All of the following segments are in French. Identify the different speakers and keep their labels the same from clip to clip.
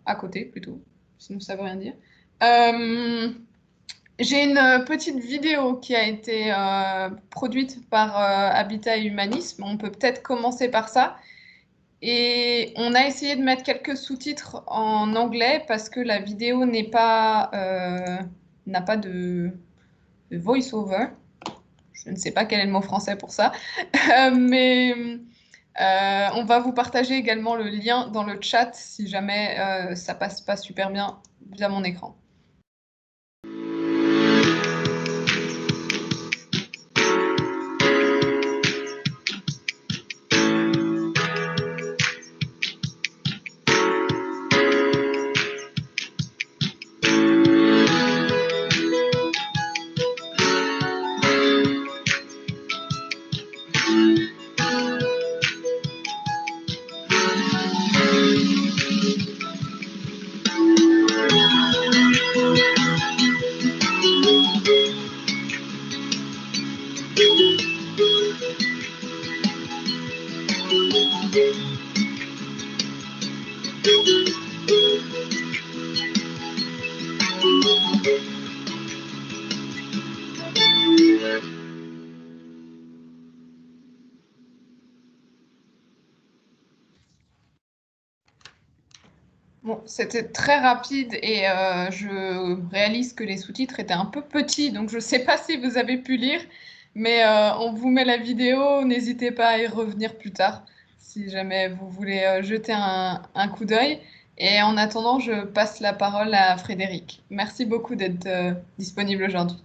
Speaker 1: à côté plutôt, sinon ça veut rien dire. J'ai une petite vidéo qui a été produite par Habitat et Humanisme. On peut peut-être commencer par ça. Et on a essayé de mettre quelques sous-titres en anglais parce que la vidéo n'a pas de voice-over. Je ne sais pas quel est le mot français pour ça. Mais on va vous partager également le lien dans le chat si jamais ça passe pas super bien via mon écran. Bon, c'était très rapide et je réalise que les sous-titres étaient un peu petits, donc je ne sais pas si vous avez pu lire, mais on vous met la vidéo, n'hésitez pas à y revenir plus tard si jamais vous voulez jeter un coup d'œil. Et en attendant, je passe la parole à Frédéric. Merci beaucoup d'être disponible aujourd'hui.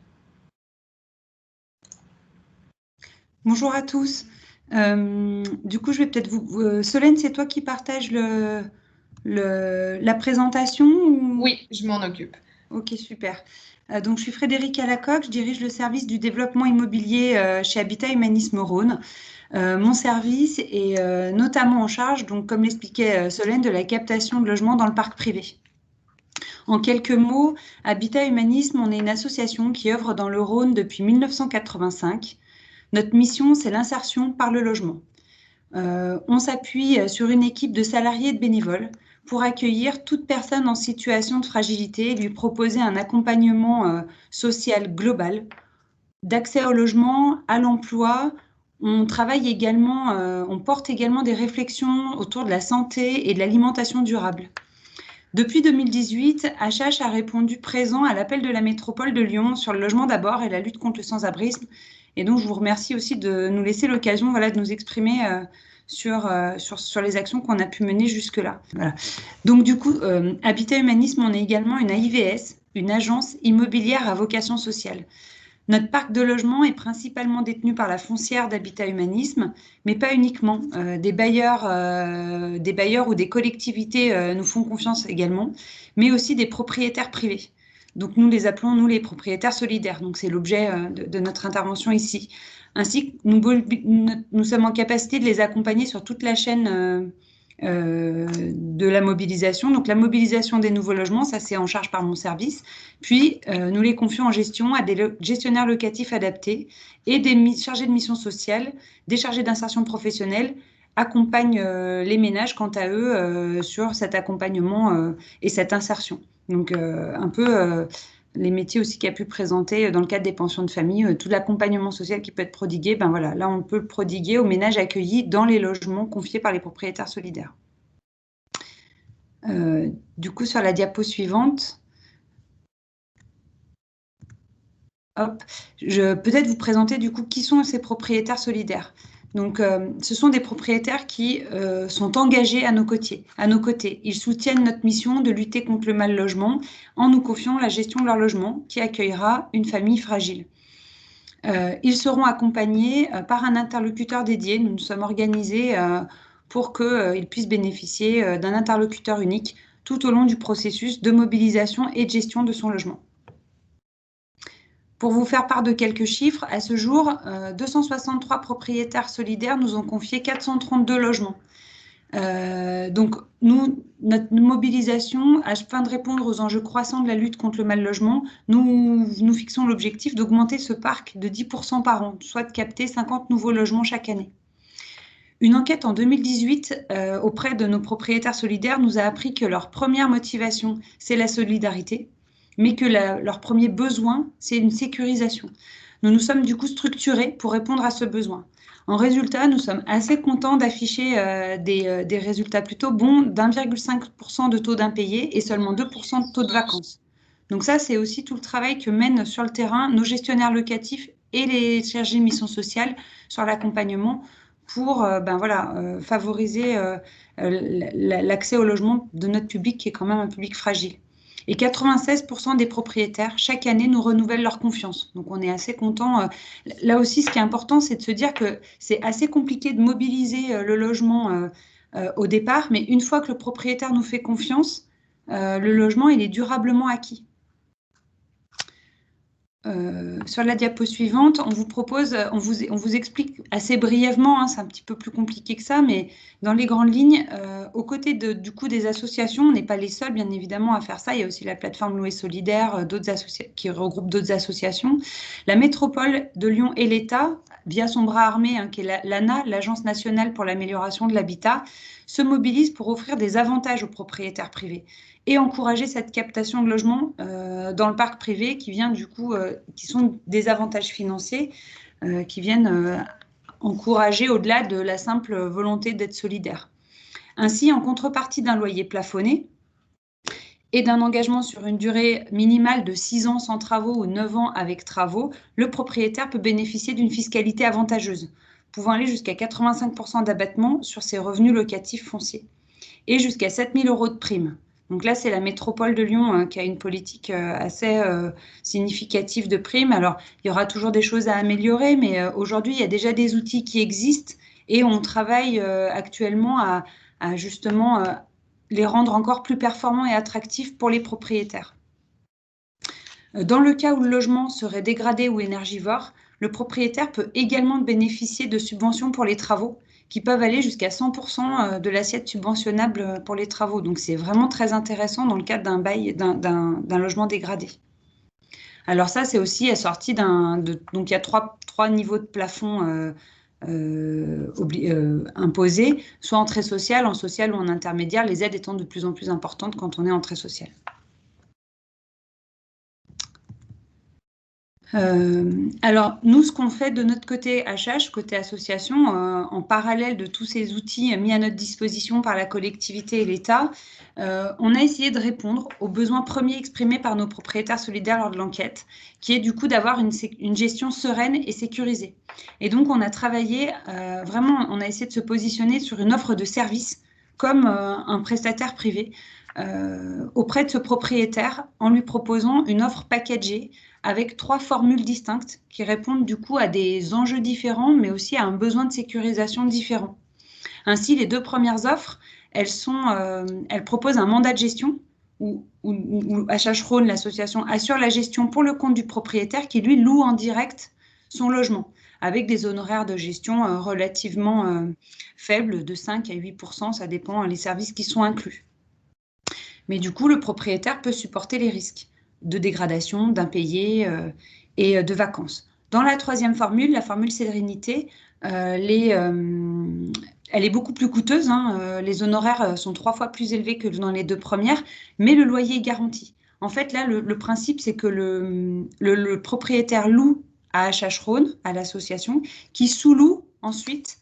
Speaker 2: Bonjour à tous. Du coup, je vais peut-être Solène, c'est toi qui partage la présentation ou...
Speaker 1: Oui, je m'en occupe.
Speaker 2: Ok, super. Donc, je suis Frédéric Alacoque, je dirige le service du développement immobilier chez Habitat Humanisme Rhône. Mon service est notamment en charge, donc, comme l'expliquait Solène, de la captation de logements dans le parc privé. En quelques mots, Habitat Humanisme, on est une association qui œuvre dans le Rhône depuis 1985. Notre mission, c'est l'insertion par le logement. On s'appuie sur une équipe de salariés et de bénévoles pour accueillir toute personne en situation de fragilité et lui proposer un accompagnement social global, d'accès au logement, à l'emploi. On travaille également, on porte également des réflexions autour de la santé et de l'alimentation durable. Depuis 2018, HH a répondu présent à l'appel de la métropole de Lyon sur le logement d'abord et la lutte contre le sans-abrisme. Et donc, je vous remercie aussi de nous laisser l'occasion de nous exprimer sur les actions qu'on a pu mener jusque-là. Voilà. Donc, du coup, Habitat Humanisme, on est également une AIVS, une agence immobilière à vocation sociale. Notre parc de logement est principalement détenu par la foncière d'Habitat Humanisme, mais pas uniquement. Des bailleurs ou des collectivités nous font confiance également, mais aussi des propriétaires privés. Donc nous les appelons, nous, les propriétaires solidaires. Donc c'est l'objet de notre intervention ici. Ainsi, nous sommes en capacité de les accompagner sur toute la chaîne de la mobilisation. Donc la mobilisation des nouveaux logements, ça c'est en charge par mon service. Puis nous les confions en gestion à des gestionnaires locatifs adaptés et des chargés de mission sociale, des chargés d'insertion professionnelle accompagnent les ménages quant à eux sur cet accompagnement et cette insertion. Donc un peu les métiers aussi qu'il a pu présenter dans le cadre des pensions de famille, tout l'accompagnement social qui peut être prodigué, ben voilà, là on peut le prodiguer aux ménages accueillis dans les logements confiés par les propriétaires solidaires. Du coup, sur la diapo suivante, hop, peut-être vous présenter du coup qui sont ces propriétaires solidaires. Donc, ce sont des propriétaires qui sont engagés à nos côtés. Ils soutiennent notre mission de lutter contre le mal logement en nous confiant la gestion de leur logement qui accueillera une famille fragile. Ils seront accompagnés par un interlocuteur dédié. Nous nous sommes organisés pour qu'ils puissent bénéficier d'un interlocuteur unique tout au long du processus de mobilisation et de gestion de son logement. Pour vous faire part de quelques chiffres, à ce jour, 263 propriétaires solidaires nous ont confié 432 logements. Donc, notre mobilisation, afin de répondre aux enjeux croissants de la lutte contre le mal logement, nous fixons l'objectif d'augmenter ce parc de 10% par an, soit de capter 50 nouveaux logements chaque année. Une enquête en 2018 auprès de nos propriétaires solidaires nous a appris que leur première motivation, c'est la solidarité, mais que leur premier besoin, c'est une sécurisation. Nous nous sommes du coup structurés pour répondre à ce besoin. En résultat, nous sommes assez contents d'afficher des résultats plutôt bons d'1,5% de taux d'impayé et seulement 2% de taux de vacances. Donc ça, c'est aussi tout le travail que mènent sur le terrain nos gestionnaires locatifs et les chargés de mission sociale sur l'accompagnement pour favoriser l'accès au logement de notre public qui est quand même un public fragile. Et 96% des propriétaires, chaque année, nous renouvellent leur confiance. Donc, on est assez content. Là aussi, ce qui est important, c'est de se dire que c'est assez compliqué de mobiliser le logement au départ, mais une fois que le propriétaire nous fait confiance, le logement, il est durablement acquis. Sur la diapo suivante, on vous propose, on vous explique assez brièvement, hein, c'est un petit peu plus compliqué que ça, mais dans les grandes lignes, aux côtés du coup des associations, on n'est pas les seuls bien évidemment à faire ça, il y a aussi la plateforme Louer Solidaire qui regroupe d'autres associations. La métropole de Lyon et l'État, via son bras armé, hein, qui est l'ANA, l'Agence nationale pour l'amélioration de l'habitat, se mobilisent pour offrir des avantages aux propriétaires privés et encourager cette captation de logements dans le parc privé qui vient du coup, qui sont des avantages financiers qui viennent encourager au-delà de la simple volonté d'être solidaire. Ainsi, en contrepartie d'un loyer plafonné et d'un engagement sur une durée minimale de 6 ans sans travaux ou 9 ans avec travaux, le propriétaire peut bénéficier d'une fiscalité avantageuse, pouvant aller jusqu'à 85% d'abattement sur ses revenus locatifs fonciers et jusqu'à 7 000 € de prime. Donc là, c'est la métropole de Lyon qui a une politique assez significative de primes. Alors, il y aura toujours des choses à améliorer, mais aujourd'hui, il y a déjà des outils qui existent et on travaille actuellement à justement les rendre encore plus performants et attractifs pour les propriétaires. Dans le cas où le logement serait dégradé ou énergivore, le propriétaire peut également bénéficier de subventions pour les travaux qui peuvent aller jusqu'à 100% de l'assiette subventionnable pour les travaux. Donc, c'est vraiment très intéressant dans le cadre d'un bail, d'un logement dégradé. Alors ça, c'est aussi assorti donc il y a trois niveaux de plafond imposés, soit en très social, en social ou en intermédiaire, les aides étant de plus en plus importantes quand on est en très social. Alors, nous, ce qu'on fait de notre côté HH, côté association, en parallèle de tous ces outils mis à notre disposition par la collectivité et l'État, on a essayé de répondre aux besoins premiers exprimés par nos propriétaires solidaires lors de l'enquête, qui est du coup d'avoir une gestion sereine et sécurisée. Et donc, on a travaillé, vraiment, on a essayé de se positionner sur une offre de service comme un prestataire privé auprès de ce propriétaire en lui proposant une offre packagée avec 3 formules distinctes qui répondent du coup à des enjeux différents, mais aussi à un besoin de sécurisation différent. Ainsi, les 2 premières offres, elles proposent un mandat de gestion où HH Rhône, l'association, assure la gestion pour le compte du propriétaire qui, lui, loue en direct son logement, avec des honoraires de gestion relativement faibles, de 5 à 8%, ça dépend des services qui sont inclus. Mais du coup, le propriétaire peut supporter les risques de dégradation, d'impayés et de vacances. Dans la 3e formule, la formule sérénité, elle est beaucoup plus coûteuse. Hein, les honoraires sont 3 fois plus élevés que dans les 2 premières, mais le loyer est garanti. En fait, là, le principe, c'est que le propriétaire loue à HH Rhône, à l'association, qui sous-loue ensuite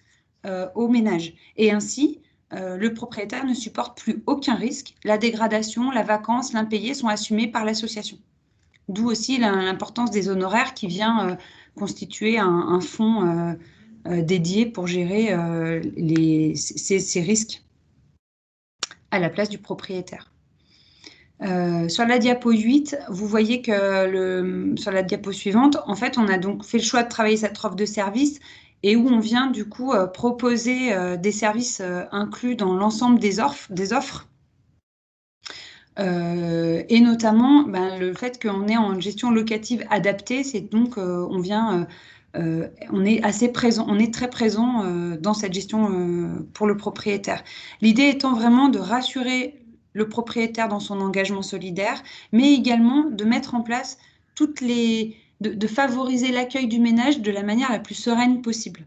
Speaker 2: au ménage. Et ainsi, le propriétaire ne supporte plus aucun risque. La dégradation, la vacance, l'impayé sont assumés par l'association. D'où aussi l'importance des honoraires qui vient constituer un fonds dédié pour gérer ces risques à la place du propriétaire. Sur la diapo 8, vous voyez que sur la diapo suivante, en fait, on a donc fait le choix de travailler cette offre de service et où on vient du coup proposer des services inclus dans l'ensemble des offres. Et notamment le fait qu'on est en gestion locative adaptée, c'est donc on est assez présent, on est très présent dans cette gestion pour le propriétaire. L'idée étant vraiment de rassurer le propriétaire dans son engagement solidaire, mais également de mettre en place de favoriser l'accueil du ménage de la manière la plus sereine possible.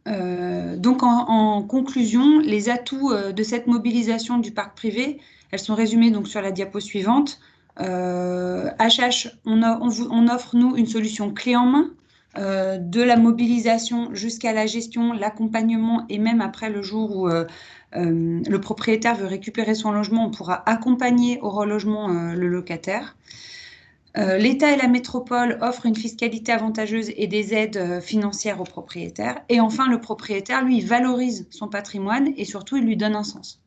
Speaker 2: Donc, en conclusion, les atouts de cette mobilisation du parc privé, elles sont résumées donc sur la diapo suivante. HH, on offre, nous, une solution clé en main, de la mobilisation jusqu'à la gestion, l'accompagnement, et même après le jour où le propriétaire veut récupérer son logement, on pourra accompagner au relogement le locataire. L'État et la métropole offrent une fiscalité avantageuse et des aides financières aux propriétaires. Et enfin, le propriétaire, lui, valorise son patrimoine et surtout, il lui donne un sens.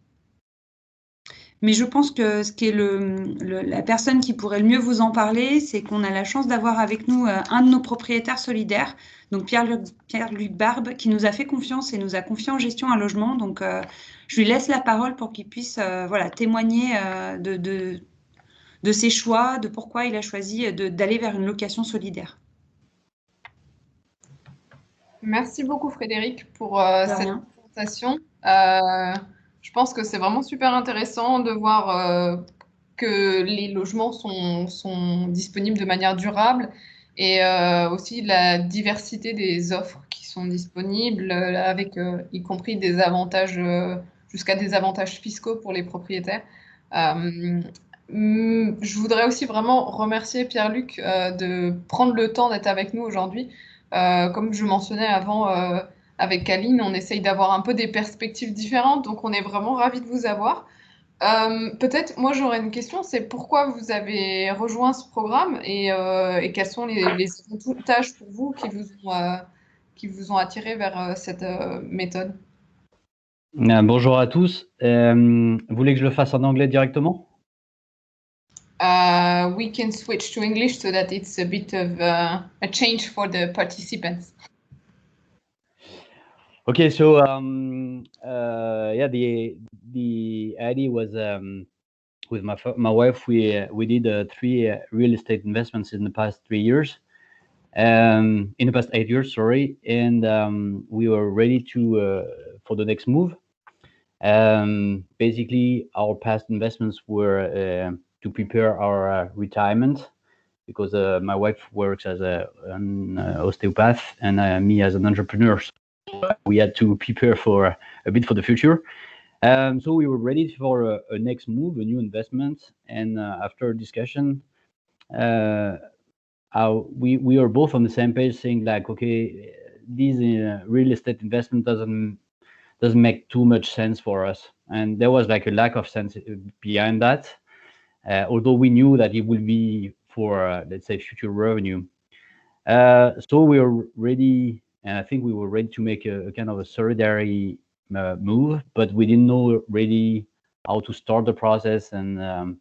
Speaker 2: Mais je pense que ce qui est la personne qui pourrait le mieux vous en parler, c'est qu'on a la chance d'avoir avec nous un de nos propriétaires solidaires, donc Pierre-Luc Barbe, qui nous a fait confiance et nous a confié en gestion un logement. Donc, je lui laisse la parole pour qu'il puisse témoigner de ses choix, de pourquoi il a choisi d'aller vers une location solidaire.
Speaker 1: Merci beaucoup Frédéric pour
Speaker 2: De
Speaker 1: cette
Speaker 2: rien.
Speaker 1: présentation. Je pense que c'est vraiment super intéressant de voir que les logements sont disponibles de manière durable et aussi la diversité des offres qui sont disponibles avec y compris des avantages jusqu'à des avantages fiscaux pour les propriétaires. Je voudrais aussi vraiment remercier Pierre-Luc de prendre le temps d'être avec nous aujourd'hui. Comme je mentionnais avant avec Aline, on essaye d'avoir un peu des perspectives différentes, donc on est vraiment ravis de vous avoir. Peut-être, moi j'aurais une question, c'est pourquoi vous avez rejoint ce programme et quels sont les avantages pour vous qui vous ont attiré vers cette méthode?
Speaker 3: Bonjour à tous. Vous voulez que je le fasse en anglais directement?
Speaker 1: We can switch to English so that it's a bit of a change for the participants.
Speaker 3: Okay, so yeah, the idea was with my wife. We did 3 real estate investments in the past 3 years, in the past 8 years, sorry, and we were ready to for the next move. Basically, our past investments were to prepare our retirement, because my wife works as an osteopath and me as an entrepreneur. So we had to prepare for a bit for the future. So we were ready for a next move, a new investment. And after a discussion, we are both on the same page, saying like, okay, this real estate investment doesn't make too much sense for us. And there was like a lack of sense behind that, although we knew that it would be for, let's say, future revenue. So we were ready, and I think we were ready to make a kind of a solidarity move, but we didn't know really how to start the process. And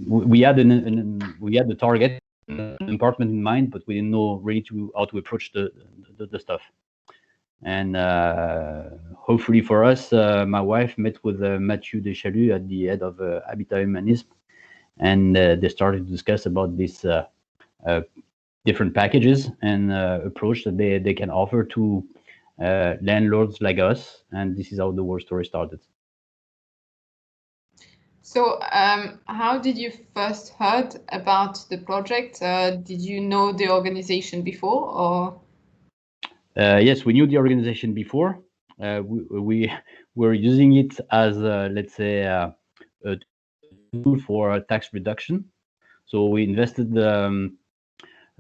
Speaker 3: we had the target, an apartment in mind, but we didn't know really how to approach the stuff. And hopefully for us, my wife met with Mathieu Deschalus at the head of Habitat Humanisme, and they started to discuss about these different packages and approach that they can offer to landlords like us. And this is how the war story started.
Speaker 1: So how did you first heard about the project? Did you know the organization before, or?
Speaker 3: Yes, we knew the organization before. We were using it as, let's say, a tool for tax reduction. So we invested,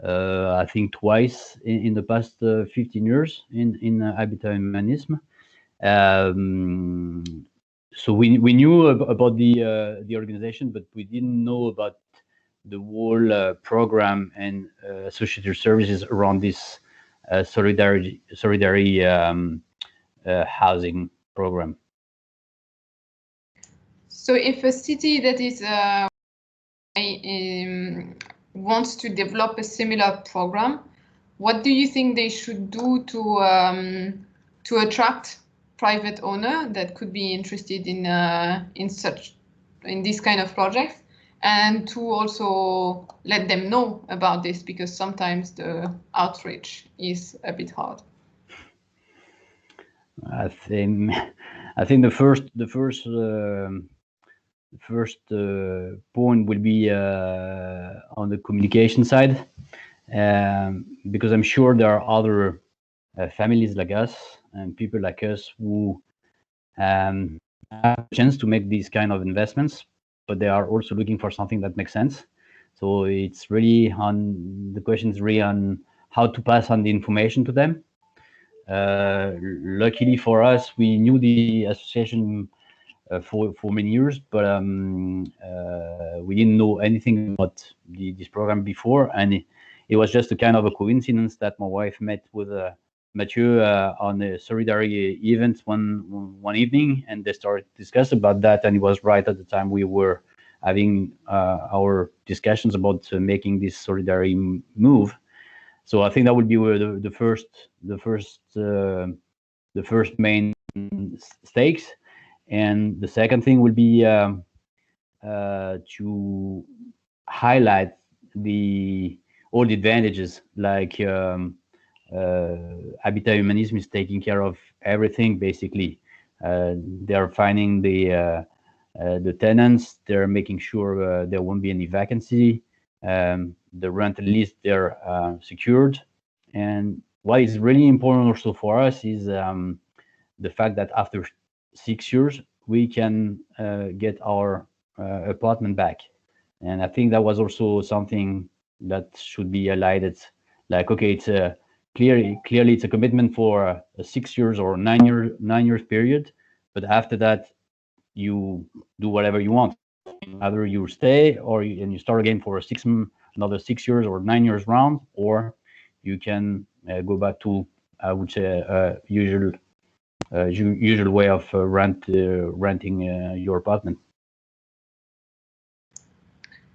Speaker 3: I think, twice in the past 15 years in Habitat Humanisme. So we knew about the organization, but we didn't know about the whole program and associated services around this solidarity housing program.
Speaker 1: So if a city that is wants to develop a similar program, what do you think they should do to attract private owner that could be interested in this kind of projects, and to also let them know about this, because sometimes the outreach is a bit hard?
Speaker 3: I think the first point will be on the communication side, because I'm sure there are other families like us and people like us who have a chance to make these kind of investments, but they are also looking for something that makes sense. So it's really on the question is really on how to pass on the information to them. Luckily for us, we knew the association for many years, but we didn't know anything about this program before, and it was just a kind of a coincidence that my wife met with Mathieu on a solidarity event one evening, and they started to discuss about that, and it was right at the time we were having our discussions about making this solidarity move. So I think that would be where the first main stakes. And the second thing will be to highlight all the advantages, like Habitat Humanisme is taking care of everything basically. They are finding the tenants. They're making sure there won't be any vacancy. The rent at least they're secured. And what is really important also for us is the fact that after 6 years, we can get our apartment back. And I think that was also something that should be highlighted. Like, okay, it's clearly it's a commitment for a 6 years or 9 years period, but after that, you do whatever you want. Either you stay and you start again for another 6 years or 9 years round, or you can go back to, I would say, usual way of renting your apartment.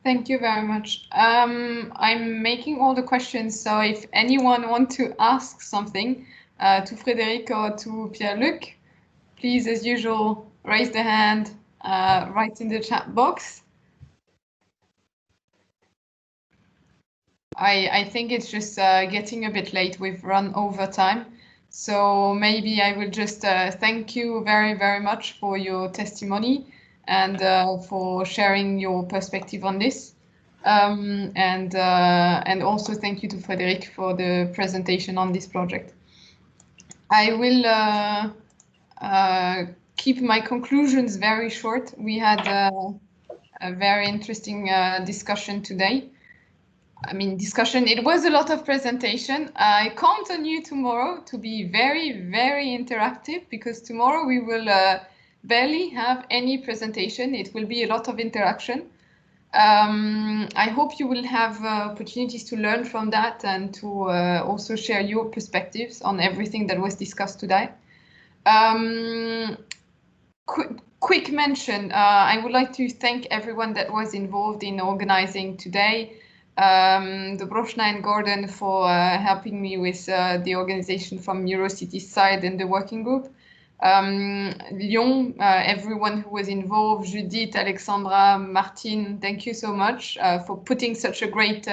Speaker 1: Thank you very much. I'm making all the questions, so if anyone wants to ask something to Frédéric or to Pierre-Luc, please, as usual, raise the hand, write in the chat box. I think it's just getting a bit late. We've run over time. So maybe I will just thank you very, very much for your testimony and for sharing your perspective on this. And also thank you to Frédéric for the presentation on this project. I will keep my conclusions very short. We had a very interesting discussion today. I mean, it was a lot of presentation. I count on you tomorrow to be very, very interactive, because tomorrow we will barely have any presentation. It will be a lot of interaction. I hope you will have opportunities to learn from that and to also share your perspectives on everything that was discussed today. Quick mention, I would like to thank everyone that was involved in organizing today. Dobroshna and Gordon for helping me with the organization from Eurocity's side and the working group. Lyon, everyone who was involved, Judith, Alexandra, Martin, thank you so much for putting such a great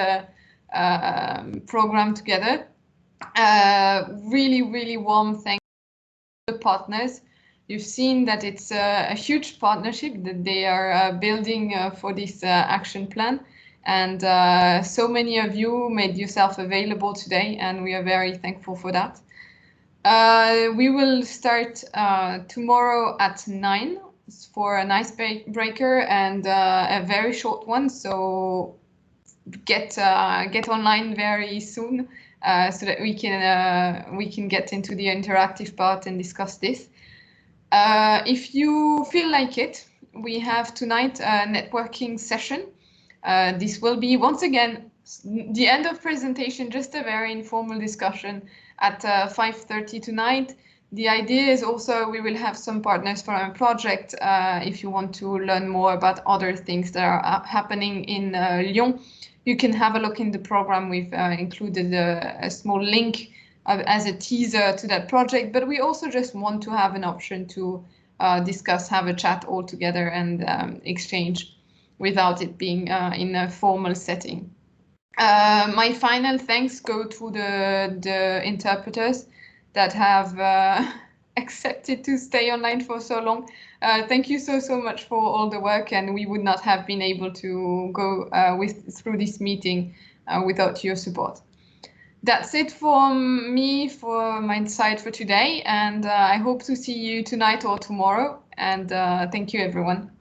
Speaker 1: program together. Really, really warm thanks to the partners. You've seen that it's a huge partnership that they are building for this action plan. And so many of you made yourself available today, and we are very thankful for that. We will start tomorrow at 9 for an icebreaker and a very short one. So get online very soon so that we can get into the interactive part and discuss this. If you feel like it, we have tonight a networking session. This will be, once again, the end of presentation, just a very informal discussion at 5:30 tonight. The idea is also we will have some partners for our project. If you want to learn more about other things that are happening in Lyon, you can have a look in the program. We've included a small link as a teaser to that project, but we also just want to have an option to discuss, have a chat all together and exchange without it being in a formal setting. My final thanks go to the interpreters that have accepted to stay online for so long. Thank you so much for all the work, and we would not have been able to go through this meeting without your support. That's it for me, for my side for today, and I hope to see you tonight or tomorrow, and thank you everyone.